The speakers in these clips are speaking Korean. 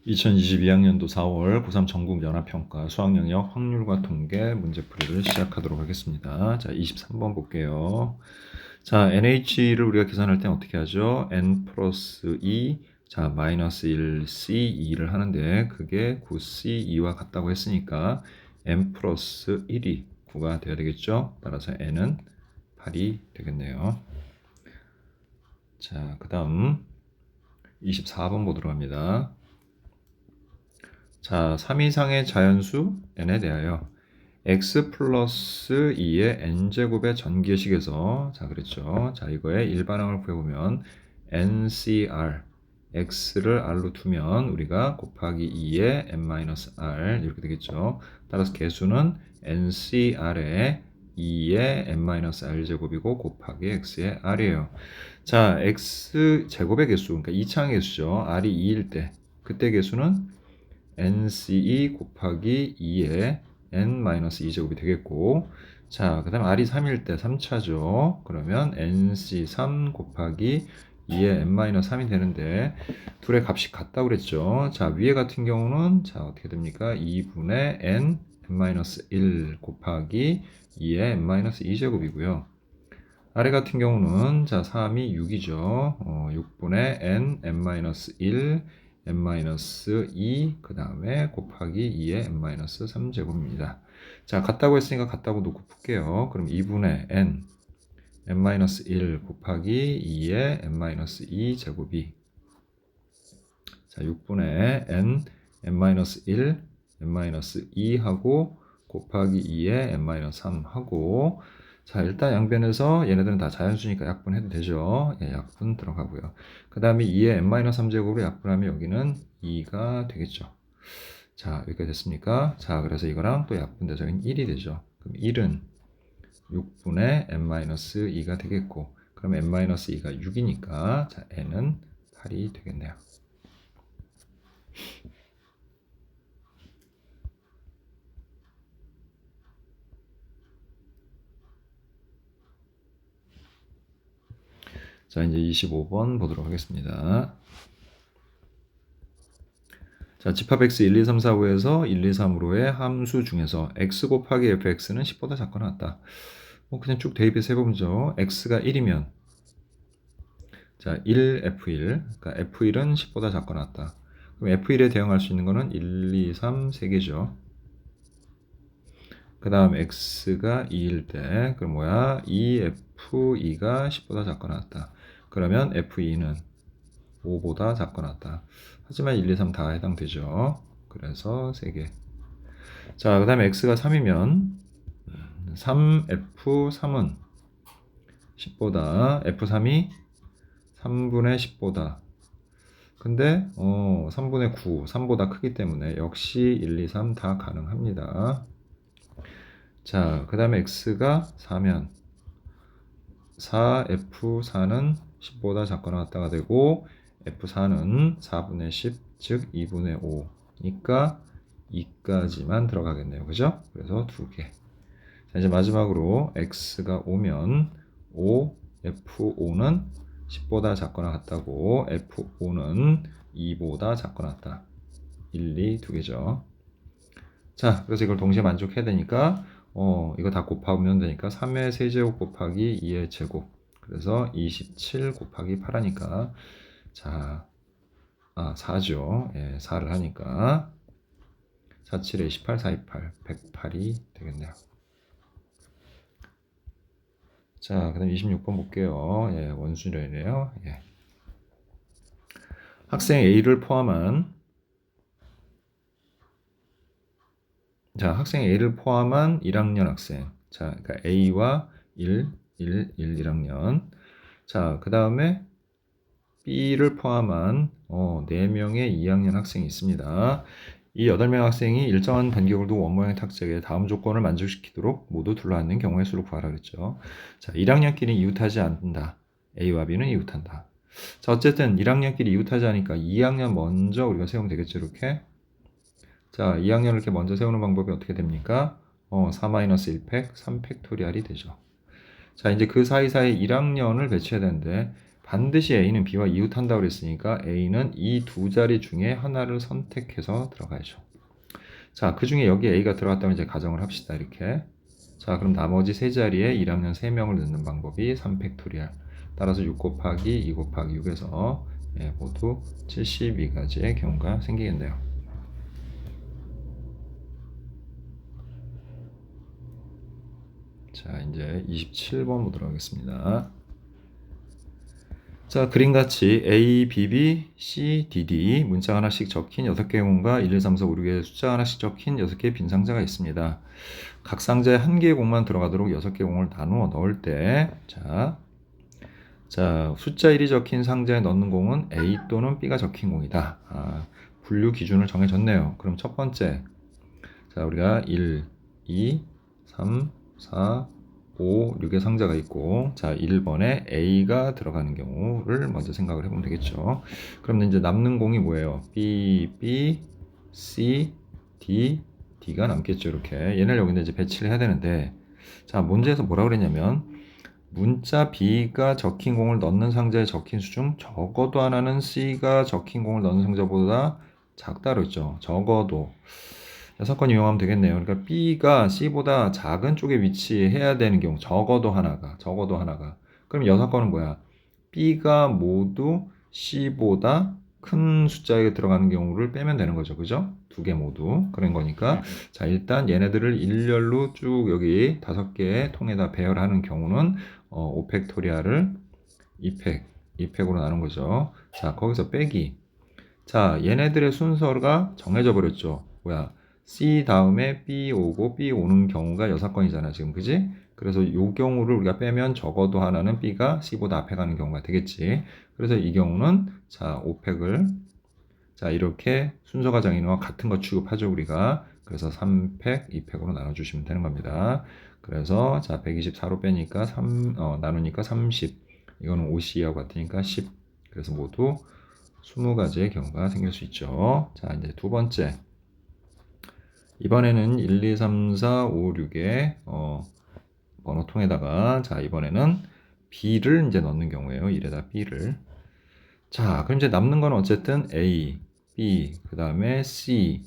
2022학년도 4월 고3 전국 연합평가 수학 영역 확률과 통계 문제풀이를 시작하도록 하겠습니다. 자, 23번 볼게요. 자, NH를 우리가 계산할 때 어떻게 하죠? N 플러스 2, 자, 마이너스 1, C2를 하는데 그게 9C2와 같다고 했으니까 N 플러스 1이 9가 되어야 되겠죠? 따라서 N은 8이 되겠네요. 자, 그 다음 24번 보도록 합니다. 자, 3 이상의 자연수 n에 대하여 x 플러스 2의 n제곱의 전개식에서 자 그랬죠. 자 이거의 일반항을 구해보면 ncr x를 r로 두면 우리가 곱하기 2의 n-r 이렇게 되겠죠. 따라서 개수는 ncr의 2의 n-r 제곱이고 곱하기 x의 r이에요. 자 x 제곱의 개수 그러니까 2차항 개수죠. r이 2일 때 그때 개수는 NCE 곱하기 2의 N-2제곱이 되겠고, 자, 그 다음 R이 3일 때 3차죠. 그러면 NC3 곱하기 2의 N-3이 되는데, 둘의 값이 같다고 그랬죠. 자, 위에 같은 경우는, 자, 어떻게 됩니까? 2분의 N, N-1 곱하기 2의 N-2제곱이고요. 아래 같은 경우는, 자, 3이 6이죠. 6분의 N, N-1, n-2 그 다음에 곱하기 2의 n-3제곱입니다. 자 같다고 했으니까 같다고 놓고 풀게요. 그럼 2분의 n n-1 곱하기 2의 n-2 제곱이 자 6분의 n n-1 n-2 하고 곱하기 2의 n-3 하고 자 일단 양변에서 얘네들은 다 자연수니까 약분해도 되죠. 예, 약분 들어가고요. 그 다음에 2의 n-3제곱으로 약분하면 여기는 2가 되겠죠. 자 여기까지 됐습니까? 자 그래서 이거랑 또 약분돼서 1이 되죠. 그럼 1은 6분의 n-2가 되겠고 그럼 n-2가 6이니까 자 n은 8이 되겠네요. 자 이제 25번 보도록 하겠습니다. 자 집합 x 1, 2, 3, 4, 5에서 1, 2, 3으로의 함수 중에서 x 곱하기 fx는 10보다 작거나 같다. 그냥 쭉 대입해서 해보죠. x가 1이면 자 1, f1 그러니까 f1은 10보다 작거나 같다. 그럼 f1에 대응할 수 있는 거는 1, 2, 3, 3개죠. 그 다음 x가 2일 때 그럼 뭐야? 2f2가 10보다 작거나 같다. 그러면 f2는 5보다 작거나 같다. 하지만 1, 2, 3 다 해당되죠. 그래서 3개. 자, 그 다음에 x가 3이면 3f3은 10보다 f3이 3분의 10보다 근데 3분의 9, 3보다 크기 때문에 역시 1, 2, 3 다 가능합니다. 자, 그 다음에 x가 4면 4f4는 10보다 작거나 같다가 되고 f4는 4분의 10, 즉 2분의 5니까 2까지만 들어가겠네요. 그죠? 그래서 2개. 자, 이제 마지막으로 x가 5면 5, f5는 10보다 작거나 같다고 f5는 2보다 작거나 같다. 1, 2, 2개죠. 자, 그래서 이걸 동시에 만족해야 되니까 이거 다 곱하면 되니까 3의 세제곱 곱하기 2의 제곱 그래서 27 곱하기 8 하니까 자 4죠. 예, 4를 하니까 4, 7에 28, 4, 28, 108이 되겠네요. 자, 그 다음 26번 볼게요. 예, 원수련이에요. 예. 학생 A를 포함한 자, 학생 A를 포함한 1학년 학생. 자, 그러니까 A와 1, 1학년. 자, 그 다음에 B를 포함한 4명의 2학년 학생이 있습니다. 이 8명 학생이 일정한 간격을 두고 원모양의 탁자에 다음 조건을 만족시키도록 모두 둘러앉는 경우의 수를 구하라 그랬죠. 자, 1학년끼리 이웃하지 않는다. A와 B는 이웃한다. 자, 어쨌든 1학년끼리 이웃하지 않으니까 2학년 먼저 우리가 세우면 되겠죠, 이렇게. 자, 2학년을 이렇게 먼저 세우는 방법이 어떻게 됩니까? 4-1팩, 3팩토리얼이 되죠. 자, 이제 그 사이사이 1학년을 배치해야 되는데 반드시 A는 B와 이웃한다고 그랬으니까 A는 이 두 자리 중에 하나를 선택해서 들어가야죠. 자, 그 중에 여기 A가 들어갔다면 이제 가정을 합시다. 이렇게. 자, 그럼 나머지 세 자리에 1학년 3명을 넣는 방법이 3팩토리얼. 따라서 6 곱하기 2 곱하기 6에서 모두 72가지의 경우가 생기겠네요. 자, 이제 27번 보도록 하겠습니다. 자, 그림같이 A, B, B, C, D, D 문자 하나씩 적힌 6개의 공과 1, 2, 3, 4, 5, 6개의 숫자 하나씩 적힌 6개의 빈 상자가 있습니다. 각 상자에 1개의 공만 들어가도록 6개의 공을 나누어 넣을 때 자, 숫자 1이 적힌 상자에 넣는 공은 A 또는 B가 적힌 공이다. 분류 기준을 정해줬네요. 그럼 첫 번째, 자, 우리가 1, 2, 3, 4, 5, 6의 상자가 있고, 자, 1번에 A가 들어가는 경우를 먼저 생각을 해보면 되겠죠. 그럼 이제 남는 공이 뭐예요? B, B, C, D, D가 남겠죠. 이렇게. 얘를 여기다 이제 배치를 해야 되는데, 자, 문제에서 뭐라 그랬냐면, 문자 B가 적힌 공을 넣는 상자에 적힌 수 중 적어도 하나는 C가 적힌 공을 넣는 상자보다 작다로 했죠. 적어도. 6건 이용하면 되겠네요. 그러니까 B가 C보다 작은 쪽에 위치해야 되는 경우, 적어도 하나가. 그럼 6건은 뭐야? B가 모두 C보다 큰 숫자에 들어가는 경우를 빼면 되는 거죠. 그죠? 두 개 모두. 그런 거니까. 자, 일단 얘네들을 일렬로 쭉 여기 5개의 통에다 배열하는 경우는 5팩토리아를 2팩으로 나눈 거죠. 자, 거기서 빼기. 자, 얘네들의 순서가 정해져 버렸죠. 뭐야? C 다음에 B 오고 B 오는 경우가 6건이잖아, 지금. 그지? 그래서 이 경우를 우리가 빼면 적어도 하나는 B가 C보다 앞에 가는 경우가 되겠지. 그래서 이 경우는 자, 5팩을 자, 이렇게 순서가 정해진 거 같은 거 취급하죠, 우리가. 그래서 3팩, 2팩으로 나눠 주시면 되는 겁니다. 그래서 자, 124로 빼니까 나누니까 30. 이거는 5C하고 같으니까 10. 그래서 모두 20가지의 경우가 생길 수 있죠. 자, 이제 두 번째. 이번에는 1, 2, 3, 4, 5, 6의 번호통에다가 자, 이번에는 B를 이제 넣는 경우예요. 1에다 B를. 자, 그럼 이제 남는 건 어쨌든 A, B, 그 다음에 C,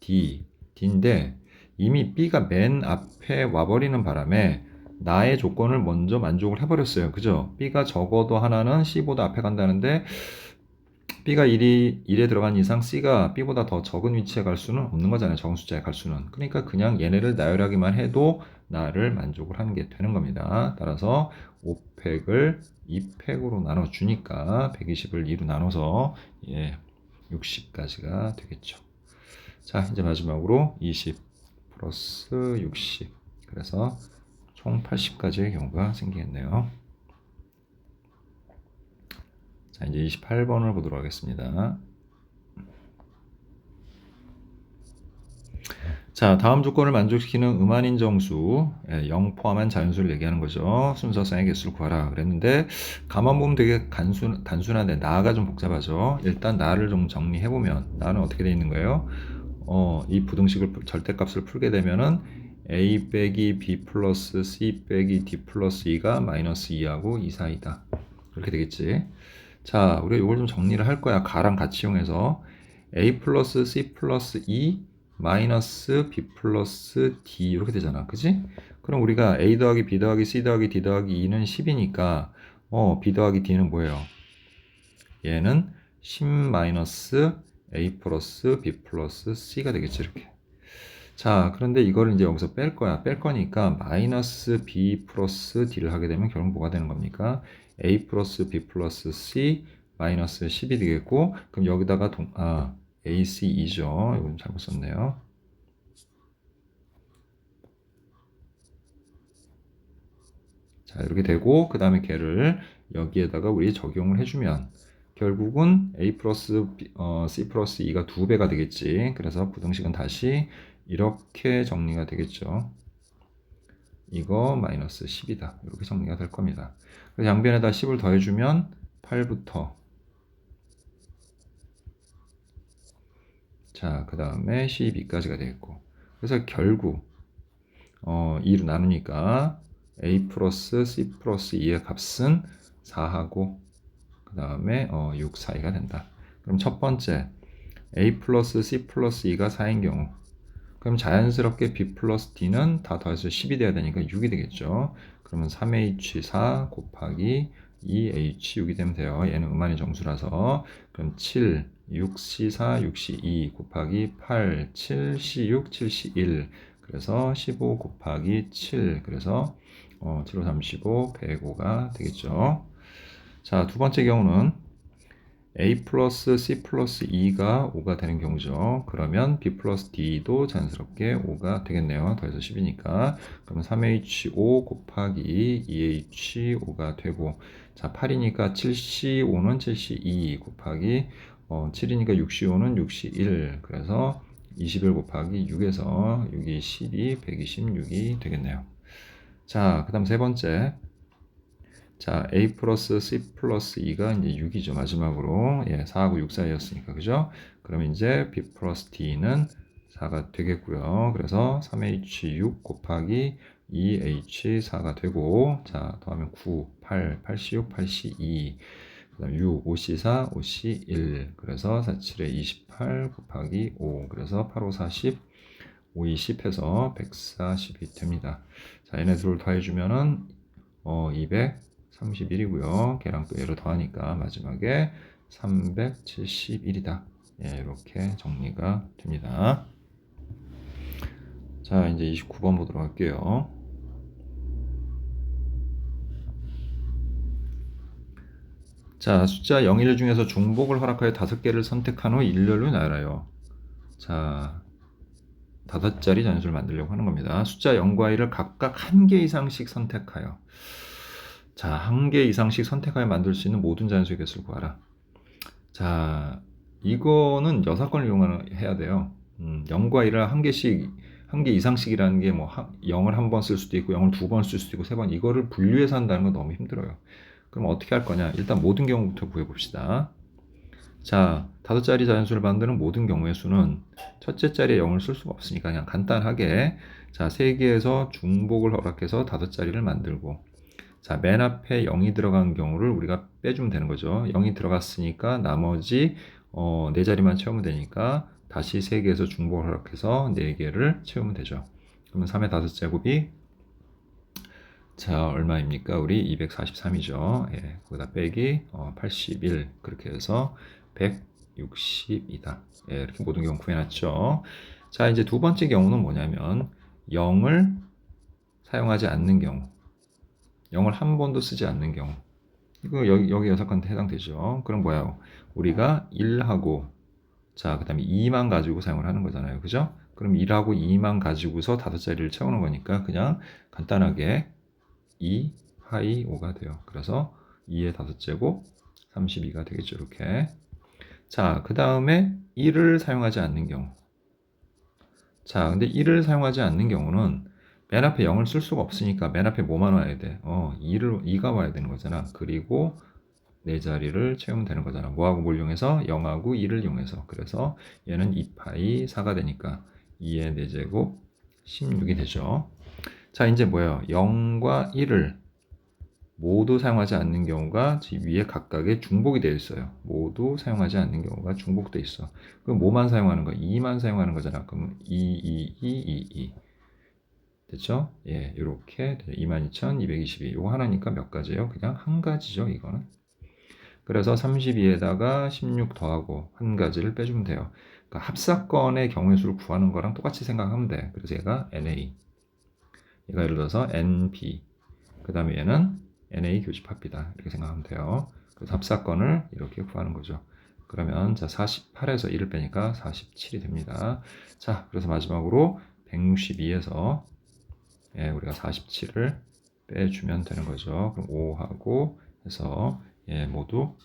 D, D인데 이미 B가 맨 앞에 와버리는 바람에 나의 조건을 먼저 만족을 해버렸어요. 그죠? B가 적어도 하나는 C보다 앞에 간다는데 B가 1에 들어간 이상 C가 B보다 더 적은 위치에 갈 수는 없는 거잖아요. 적은 숫자에 갈 수는. 그러니까 그냥 얘네를 나열하기만 해도 나를 만족을 하는 게 되는 겁니다. 따라서 5팩을 2팩으로 나눠주니까 120을 2로 나눠서 60까지가 되겠죠. 자, 이제 마지막으로 20 플러스 60. 그래서 총 80가지의 경우가 생기겠네요. 자, 이제 28번을 보도록 하겠습니다. 자, 다음 조건을 만족시키는 음한인 정수, 0 포함한 자연수를 얘기하는 거죠. 순서상의 개수를 구하라 그랬는데 가만 보면 되게 단순한데 나가 좀 복잡하죠. 일단 나를 좀 정리해보면 나는 어떻게 되어 있는 거예요? 이 부등식을 절대값을 풀게 되면은 A 빼기 B 플러스 C 빼기 D 플러스 2가 마이너스 2하고 2 사이다. 이렇게 되겠지. 자, 우리가 이걸 좀 정리를 할 거야. 가랑 같이 이용해서 A 플러스 C 플러스 2 마이너스 B 플러스 D 이렇게 되잖아. 그지? 그럼 우리가 A 더하기 B 더하기 C 더하기 D 더하기 2는 10이니까 B 더하기 D는 뭐예요? 얘는 10 마이너스 A 플러스 B 플러스 C가 되겠지. 이렇게. 자, 그런데 이거를 이제 여기서 뺄 거야. 뺄 거니까 마이너스 B 플러스 D를 하게 되면 결국 뭐가 되는 겁니까? A 플러스 B 플러스 C 마이너스 10이 되겠고, 그럼 여기다가 AC2죠. 이건 잘못 썼네요. 자, 이렇게 되고, 그 다음에 걔를 여기에다가 우리 적용을 해주면, 결국은 A 플러스 C 플러스 2가 2배가 되겠지. 그래서 부등식은 다시 이렇게 정리가 되겠죠. 이거 마이너스 10이다. 이렇게 정리가 될 겁니다. 그래서 양변에다 10을 더해주면 8부터 자, 그 다음에 12까지가 되겠고. 그래서 결국 2로 나누니까 A 플러스 C 플러스 2의 값은 4하고 그 다음에 6 사이가 된다. 그럼 첫 번째 a 플러스 c 플러스 2가 4인 경우, 그럼 자연스럽게 b 플러스 d는 다 더해서 10이 돼야 되니까 6이 되겠죠. 그러면 3h4 곱하기 2h6이 되면 돼요. 얘는 음안의 정수라서. 그럼 7, 6c4, 6c2 곱하기 8, 7c6, 7c1. 그래서 15 곱하기 7. 그래서 7, 5, 35, 105가 되겠죠. 자, 두 번째 경우는 a 플러스 c 플러스 2가 5가 되는 경우죠. 그러면 b 플러스 d도 자연스럽게 5가 되겠네요. 더해서 10이니까. 그러면 3h5 곱하기 2h5가 되고, 자, 8이니까 7c5는 7c2 곱하기 7이니까 6c5는 6c1. 그래서 21 곱하기 6에서 6이 12, 126이 되겠네요. 자, 그 다음 세 번째. 자, a 플러스 c 플러스 2가 이제 6이죠. 마지막으로. 4하고 6 사이였으니까. 그죠? 그럼 이제 b 플러스 d는 4가 되겠고요. 그래서 3h6 곱하기 2h4가 되고, 자, 더하면 9, 8, 8c6, 8c2. 그 다음 6, 5c4, 5c1. 그래서 4, 7에 28 곱하기 5. 그래서 8, 5, 40, 5, 20 해서 140이 됩니다. 자, 얘네 둘을 더해주면은 231이고요. 걔랑 또 얘를 더하니까 마지막에 371이다. 이렇게 정리가 됩니다. 자, 이제 29번 보도록 할게요. 자, 숫자 0, 1 중에서 중복을 허락하여 5개를 선택한 후 일렬로 나열하여. 자, 5자리 자연수를 만들려고 하는 겁니다. 숫자 0과 1을 각각 1개 이상씩 선택하여. 자, 1개 이상씩 선택하여 만들 수 있는 모든 자연수의 개수를 구하라. 자, 이거는 여사건을 이용해야 돼요. 0과 1을 1개씩, 1개 이상씩이라는 게 뭐 0을 한 번 쓸 수도 있고 0을 2번 쓸 수도 있고 3번, 이거를 분류해서 한다는 건 너무 힘들어요. 그럼 어떻게 할 거냐? 일단 모든 경우부터 구해봅시다. 자, 5자리 자연수를 만드는 모든 경우의 수는 첫째 자리에 0을 쓸 수가 없으니까 그냥 간단하게, 자, 3개에서 중복을 허락해서 5자리를 만들고, 자, 맨 앞에 0이 들어간 경우를 우리가 빼주면 되는 거죠. 0이 들어갔으니까 나머지 4자리만 채우면 되니까 다시 3개에서 중복을 허락해서 4개를 채우면 되죠. 그러면 3의 5제곱이 자, 얼마입니까? 우리 243이죠. 거기다 빼기 81, 그렇게 해서 160이다. 이렇게 모든 경우 구해놨죠. 자, 이제 두 번째 경우는 뭐냐면 0을 사용하지 않는 경우, 0을 한 번도 쓰지 않는 경우, 이거 여기 6건한테 해당되죠. 그럼 뭐야? 우리가 1하고, 자, 그 다음에 2만 가지고 사용을 하는 거잖아요. 그죠? 그럼 1하고 2만 가지고서 5자리를 채우는 거니까 그냥 간단하게 2 하이 5가 돼요. 그래서 2의 5제곱 32가 되겠죠. 이렇게. 자, 그 다음에 1을 사용하지 않는 경우. 자, 근데 1을 사용하지 않는 경우는 맨 앞에 0을 쓸 수가 없으니까 맨 앞에 뭐만 와야 돼? 2가 와야 되는 거잖아. 그리고 4자리를 채우면 되는 거잖아. 뭐하고 뭘 이용해서? 0하고 2를 이용해서. 그래서 얘는 2파이 4가 되니까 2의 4제곱 16이 되죠. 자, 이제 뭐예요? 0과 1을 모두 사용하지 않는 경우가 위에 각각의 중복이 되어 있어요. 모두 사용하지 않는 경우가 중복되어 있어. 그럼 뭐만 사용하는 거야? 2만 사용하는 거잖아. 그럼 2. 됐죠? 이렇게 22,222. 요거 하나니까 몇 가지예요? 그냥 한 가지죠, 이거는. 그래서 32에다가 16 더하고 한 가지를 빼주면 돼요. 그러니까 합사건의 경우의 수를 구하는 거랑 똑같이 생각하면 돼. 그래서 얘가 NA, 얘가 예를 들어서 NB, 그 다음에 얘는 NA 교집합이다. 이렇게 생각하면 돼요. 그래서 합사건을 이렇게 구하는 거죠. 그러면 자, 48에서 1을 빼니까 47이 됩니다. 자, 그래서 마지막으로 162에서 우리가 47을 빼주면 되는 거죠. 그럼 5하고 해서 모두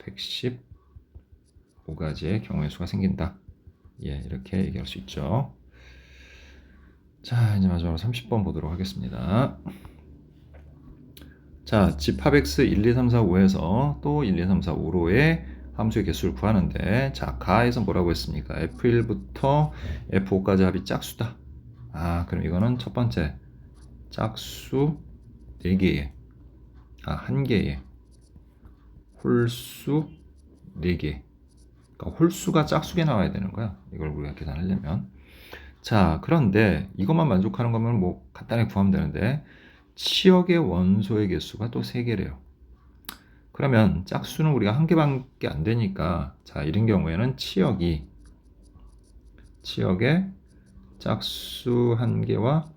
115가지의 경우의 수가 생긴다. 이렇게 얘기할 수 있죠. 자, 이제 마지막으로 30번 보도록 하겠습니다. 자, 집합 x 1, 2, 3, 4, 5에서 또 1, 2, 3, 4, 5로의 함수의 개수를 구하는데, 자, 가에서 뭐라고 했습니까? F1부터 F5까지 합이 짝수다. 그럼 이거는 첫 번째 짝수 4개의 1개의 홀수 4개. 그러니까 홀수가 짝수게 나와야 되는 거야. 이걸 우리가 계산하려면. 자, 그런데 이것만 만족하는 거면 뭐 간단하게 구하면 되는데 치역의 원소의 개수가 또 3개래요. 그러면 짝수는 우리가 1개밖에 안 되니까 자, 이런 경우에는 치역의 짝수 1개와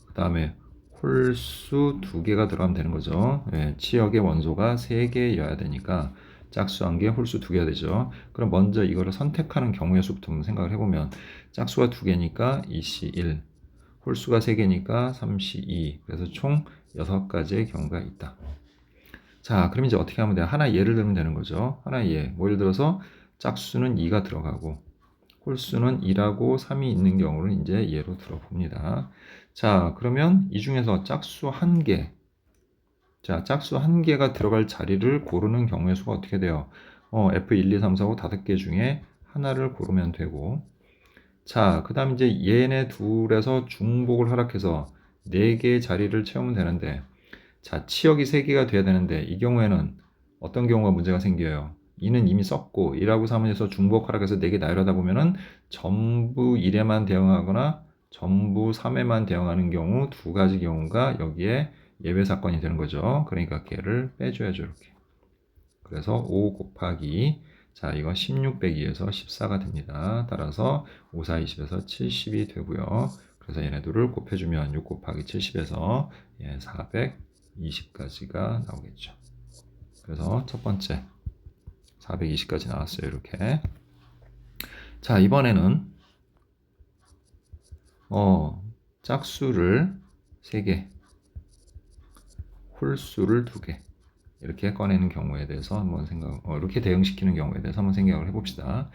그 다음에 홀수 2개가 들어가면 되는 거죠. 예, 치역의 원소가 3개여야 되니까 짝수 1개, 홀수 2개가 되죠. 그럼 먼저 이거를 선택하는 경우의 수부터 한번 생각을 해보면 짝수가 2개니까 2C 1, 홀수가 3개니까 3C 2, 그래서 총 6가지의 경우가 있다. 자, 그럼 이제 어떻게 하면 돼요? 하나 예를 들면 되는 거죠. 하나 예. 뭐 예를 들어서 짝수는 2가 들어가고 홀수는 1하고 3이 있는 경우를 이제 예로 들어봅니다. 자, 그러면 이 중에서 짝수 1개. 자, 짝수 1개가 들어갈 자리를 고르는 경우의 수가 어떻게 돼요? F1, 2, 3, 4, 5 5개 중에 하나를 고르면 되고 자, 그 다음 이제 얘네 둘에서 중복을 허락해서 4개의 자리를 채우면 되는데 자, 치역이 3개가 돼야 되는데 이 경우에는 어떤 경우가 문제가 생겨요? 2는 이미 썼고 1하고 3에서 중복 허락해서 4개 나열하다 보면은 전부 1에만 대응하거나 전부 3에만 대응하는 경우 2가지 경우가 여기에 예외 사건이 되는 거죠. 그러니까 걔를 빼줘야죠, 이렇게. 그래서 5 곱하기 자, 이건 16 빼기에서 14가 됩니다. 따라서 5, 4, 20에서 70이 되고요. 그래서 얘네들을 곱해주면 6 곱하기 70에서 420까지가 나오겠죠. 그래서 첫 번째 420까지 나왔어요. 이렇게. 자, 이번에는 짝수를 3개, 홀수를 2개 이렇게 꺼내는 경우에 대해서 한번 이렇게 대응시키는 경우에 대해서 한번 생각을 해봅시다.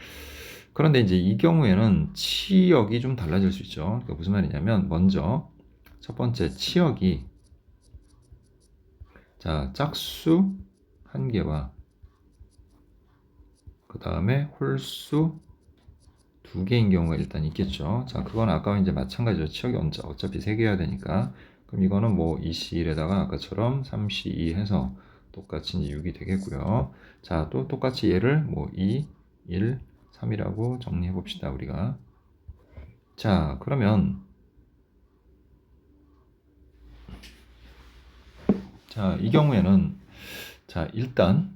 그런데 이제 이 경우에는 치역이 좀 달라질 수 있죠. 그러니까 무슨 말이냐면 먼저 첫 번째 치역이 자, 짝수 1개와 그 다음에 홀수 2개인 경우가 일단 있겠죠. 자, 그건 아까와 이제 마찬가지죠. 치역이 어차피 3개여야 되니까. 그럼 이거는 뭐 2C1에다가 아까처럼 3C2 해서 똑같이 이제 6이 되겠고요. 자, 또 똑같이 얘를 뭐 2, 1, 3이라고 정리해 봅시다, 우리가. 자, 그러면 자, 이 경우에는 자, 일단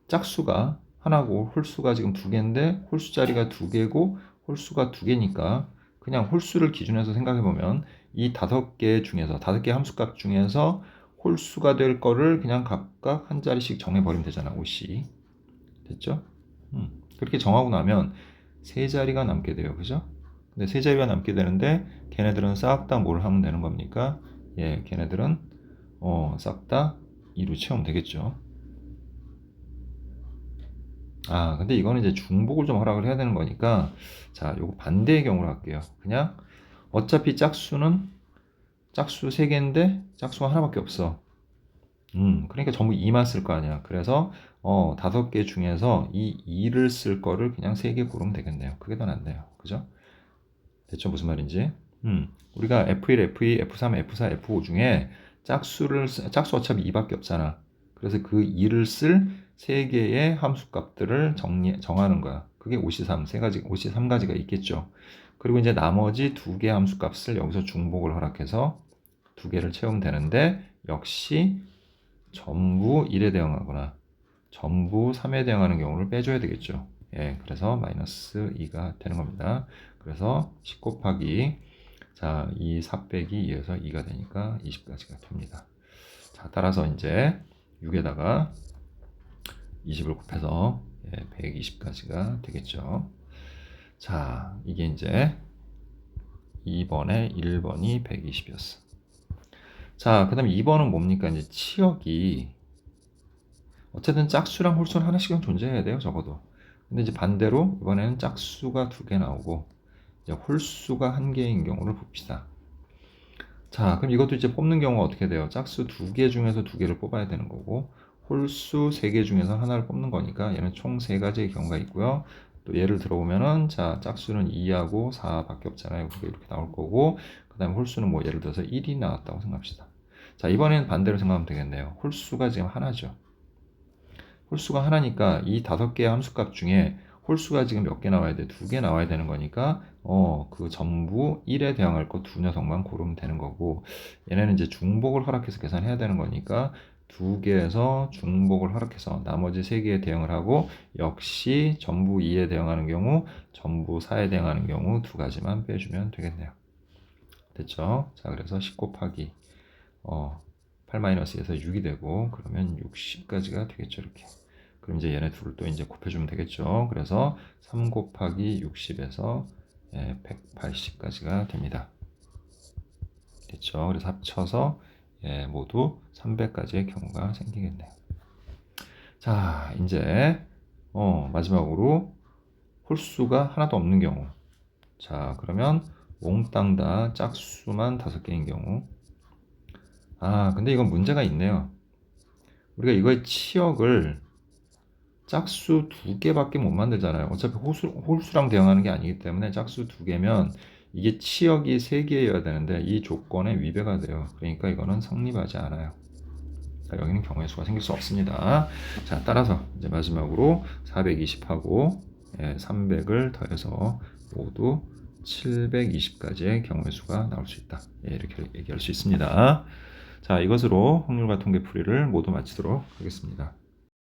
짝수가 하나고 홀수가 지금 2개인데 홀수 자리가 2개고 홀수가 2개니까 그냥 홀수를 기준해서 생각해 보면 이 5개 중에서 5개 함수값 중에서 홀수가 될 거를 그냥 각각 한 자리씩 정해 버리면 되잖아. 5씩. 됐죠? 그렇게 정하고 나면 세 자리가 남게 돼요. 그죠? 근데 세 자리가 남게 되는데 걔네들은 싹 다 뭘 하면 되는 겁니까? 예, 걔네들은 싹 다 2로 채우면 되겠죠. 아, 근데 이거는 이제 중복을 좀 허락을 해야 되는 거니까 자, 요거 반대의 경우로 할게요. 그냥 어차피 짝수 3개인데 짝수가 하나밖에 없어. 그러니까 전부 2만 쓸 거 아니야. 그래서 5개 중에서 이 2를 쓸 거를 그냥 3개 고르면 되겠네요. 그게 더 낫네요. 그죠? 됐죠? 무슨 말인지? 우리가 F1, F2, F3, F4, F5 중에 짝수 어차피 2밖에 없잖아. 그래서 그 2를 쓸 3개의 함수 값들을 정하는 거야. 그게 OC3, 3가지, OC3가지가 있겠죠. 그리고 이제 나머지 2개 함수 값을 여기서 중복을 허락해서 2개를 채우면 되는데, 역시 전부 1에 대응하거나 전부 3에 대응하는 경우를 빼줘야 되겠죠. 예, 그래서 마이너스 2가 되는 겁니다. 그래서 10 곱하기 자, 4 빼기 2에서 2가 되니까 20까지가 됩니다. 자, 따라서 이제 6에다가 20을 곱해서 120까지가 되겠죠. 자, 이게 이제 2번에 1번이 120이었어. 자, 그 다음에 2번은 뭡니까? 이제 치역이 어쨌든 짝수랑 홀수는 하나씩은 존재해야 돼요, 적어도. 근데 이제 반대로 이번에는 짝수가 2개 나오고 이제 홀수가 1개인 경우를 봅시다. 자, 그럼 이것도 이제 뽑는 경우가 어떻게 돼요? 짝수 2개 중에서 2개를 뽑아야 되는 거고 홀수 3개 중에서 하나를 뽑는 거니까 얘는 총 3가지의 경우가 있고요. 또 예를 들어보면은 자, 짝수는 2하고 4밖에 없잖아요. 그게 이렇게 나올 거고 그 다음에 홀수는 뭐 예를 들어서 1이 나왔다고 생각합시다. 자, 이번에는 반대로 생각하면 되겠네요. 홀수가 지금 하나죠. 홀수가 하나니까 이 5개의 함수값 중에 홀수가 지금 몇 개 나와야 돼? 2개 나와야 되는 거니까 그 전부 1에 대항할 거 두 녀석만 고르면 되는 거고, 얘네는 이제 중복을 허락해서 계산해야 되는 거니까 2개에서 중복을 허락해서 나머지 3개에 대응을 하고, 역시 전부 2에 대응하는 경우, 전부 4에 대응하는 경우 2가지만 빼주면 되겠네요. 됐죠? 자, 그래서 10 곱하기 8-2에서 6이 되고, 그러면 60까지가 되겠죠, 이렇게. 그럼 이제 얘네 둘을 또 이제 곱해주면 되겠죠. 그래서 3 곱하기 60에서 180까지가 됩니다. 됐죠? 그래서 합쳐서 모두 300까지의 경우가 생기겠네요. 자, 이제 마지막으로 홀수가 하나도 없는 경우. 자, 그러면 몽땅 다 짝수만 5개인 경우. 근데 이건 문제가 있네요. 우리가 이거의 치역을 짝수 2개밖에 못 만들잖아요. 어차피 홀수랑 대응하는 게 아니기 때문에 짝수 2개면 이게 치역이 3개여야 되는데 이 조건에 위배가 돼요. 그러니까 이거는 성립하지 않아요. 그러니까 여기는 경우의 수가 생길 수 없습니다. 자, 따라서 이제 마지막으로 420하고 300을 더해서 모두 720까지의 경우의 수가 나올 수 있다. 이렇게 얘기할 수 있습니다. 자, 이것으로 확률과 통계 풀이를 모두 마치도록 하겠습니다.